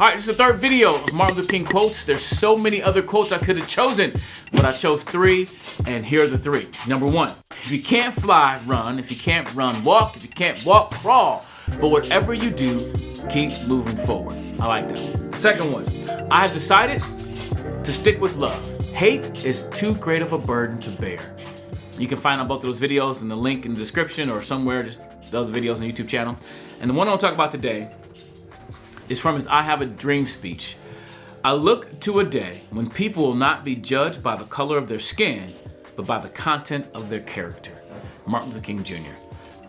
All right, this is the third video of Martin Luther King quotes. There's so many other quotes I could have chosen, but I chose 3, and here are the 3. Number 1, if you can't fly, run. If you can't run, walk. If you can't walk, crawl. But whatever you do, keep moving forward. I like that one. The second one, I have decided to stick with love. Hate is too great of a burden to bear. You can find out both of those videos in the link in the description or somewhere, just the other videos on the YouTube channel. And the one I want to talk about today is from his I Have a Dream speech. I look to a day when people will not be judged by the color of their skin, but by the content of their character. Martin Luther King Jr.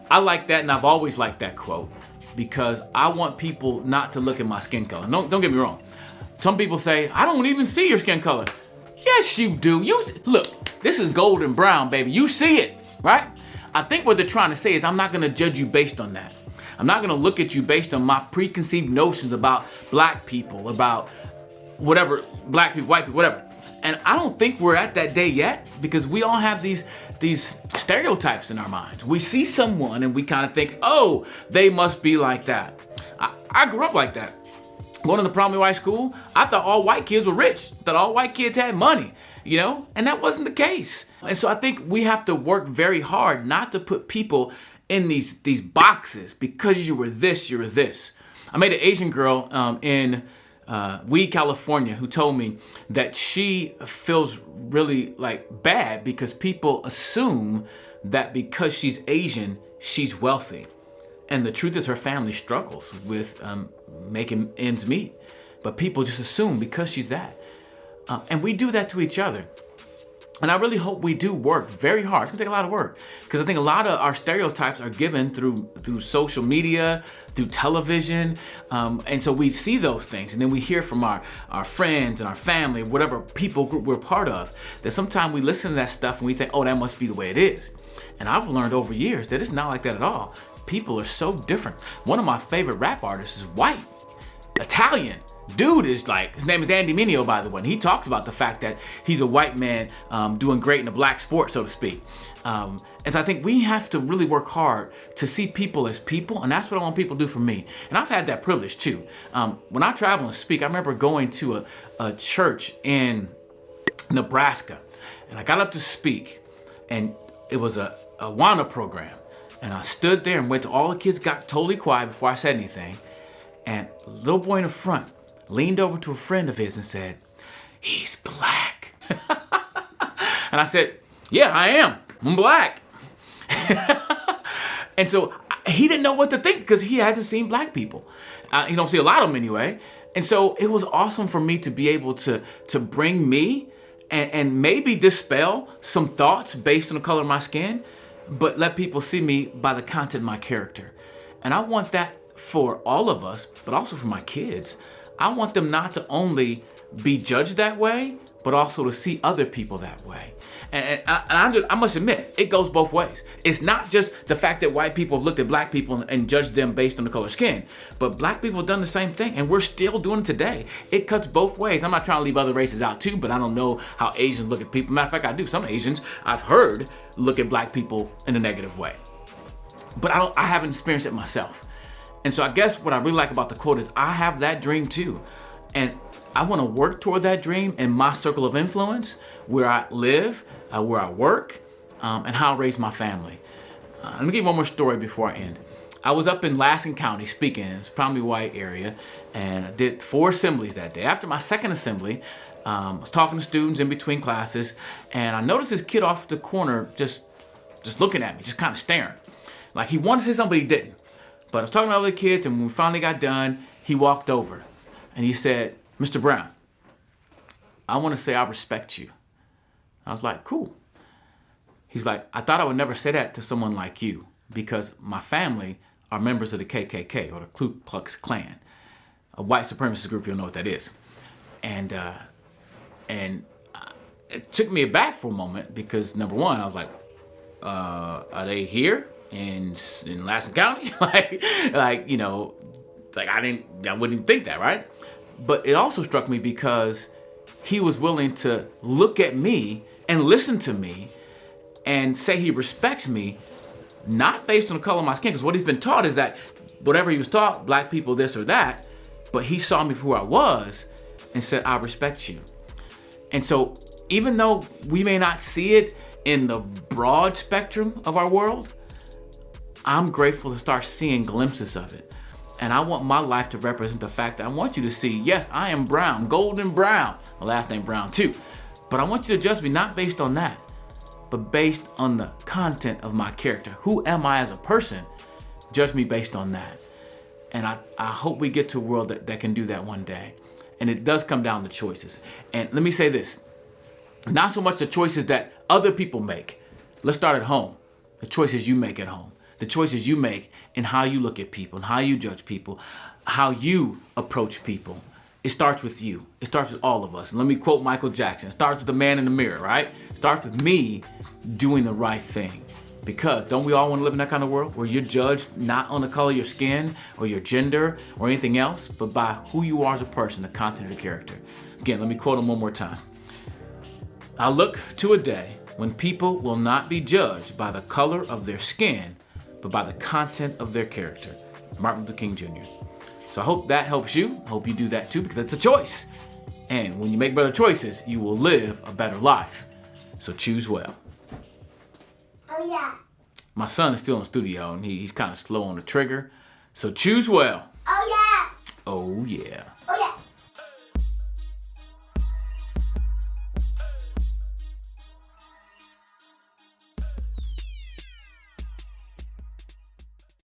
I like that, and I've always liked that quote because I want people not to look at my skin color. Don't get me wrong. Some people say, I don't even see your skin color. Yes, you do. Look, this is golden brown, baby. You see it, right? I think what they're trying to say is I'm not gonna judge you based on that. I'm not gonna look at you based on my preconceived notions about black people, about whatever, black people, white people, whatever. And I don't think we're at that day yet because we all have these stereotypes in our minds. We see someone and we kind of think, oh, they must be like that. I grew up like that. Going to the primary white school, I thought all white kids were rich, thought all white kids had money, you know? And that wasn't the case. And so I think we have to work very hard not to put people in these boxes because you were this, you were this. I met an Asian girl in Weed, California, who told me that she feels really like bad because people assume that because she's Asian, she's wealthy. And the truth is her family struggles with making ends meet. But people just assume because she's that. And we do that to each other. And I really hope we do work very hard. It's gonna take a lot of work because I think a lot of our stereotypes are given through social media, through television. And so we see those things and then we hear from our friends and our family, whatever people group we're part of, that sometimes we listen to that stuff and we think, oh, that must be the way it is. And I've learned over years that it's not like that at all. People are so different. One of my favorite rap artists is white, Italian. Dude is like, his name is Andy Mineo, by the way, and he talks about the fact that he's a white man doing great in a black sport, so to speak. And so I think we have to really work hard to see people as people, and that's what I want people to do for me. And I've had that privilege too. When I travel and speak, I remember going to a church in Nebraska, and I got up to speak, and it was a Awana program. And I stood there and went to all the kids, got totally quiet before I said anything. And a little boy in the front leaned over to a friend of his and said, he's black. And I said, yeah, I am. I'm black. And so he didn't know what to think because he hasn't seen black people. He don't see a lot of them anyway. And so it was awesome for me to be able to bring me and maybe dispel some thoughts based on the color of my skin, but let people see me by the content of my character. And I want that for all of us, but also for my kids. I want them not to only be judged that way, but also to see other people that way. And I must admit, it goes both ways. It's not just the fact that white people have looked at black people and judged them based on the color of skin, but black people have done the same thing, and we're still doing it today. It cuts both ways. I'm not trying to leave other races out too, but I don't know how Asians look at people. Matter of fact, I do. Some Asians, I've heard, look at black people in a negative way. But I haven't experienced it myself. And so I guess what I really like about the quote is I have that dream too. And I want to work toward that dream in my circle of influence, where I live, where I work, and how I raise my family. Let me give you one more story before I end. I was up in Laskin County speaking, it's a primarily white area, and I did 4 assemblies that day. After my second assembly, I was talking to students in between classes, and I noticed this kid off the corner just looking at me, just kind of staring. Like he wanted to say something, but he didn't. But I was talking to other kids, and when we finally got done, he walked over and he said, Mr. Brown, I want to say I respect you. I was like, cool. He's like, I thought I would never say that to someone like you because my family are members of the KKK or the Ku Klux Klan, a white supremacist group. You'll know what that is. And it took me aback for a moment because number one, I was like, are they here in Laskin County? like, you know, like I wouldn't even think that, right? But it also struck me because he was willing to look at me and listen to me and say he respects me, not based on the color of my skin, because what he's been taught is that whatever he was taught, black people this or that, But he saw me for who I was and said, I respect you. And so even though we may not see it in the broad spectrum of our world, I'm grateful to start seeing glimpses of it. And I want my life to represent the fact that I want you to see, yes, I am brown, golden brown. My last name Brown too. But I want you to judge me not based on that, but based on the content of my character. Who am I as a person? Judge me based on that. And I hope we get to a world that can do that one day. And it does come down to choices. And let me say this, not so much the choices that other people make. Let's start at home. The choices you make at home. The choices you make in how you look at people and how you judge people, how you approach people. It starts with you. It starts with all of us. And let me quote Michael Jackson. It starts with the man in the mirror, right? It starts with me doing the right thing. Because don't we all want to live in that kind of world where you're judged not on the color of your skin or your gender or anything else, but by who you are as a person, the content of your character. Again, let me quote him one more time. I look to a day when people will not be judged by the color of their skin, but by the content of their character. Martin Luther King Jr. So I hope that helps you. I hope you do that too, because it's a choice. And when you make better choices, you will live a better life. So choose well. Oh yeah. My son is still in the studio and he's kind of slow on the trigger. So choose well. Oh yeah. Oh yeah.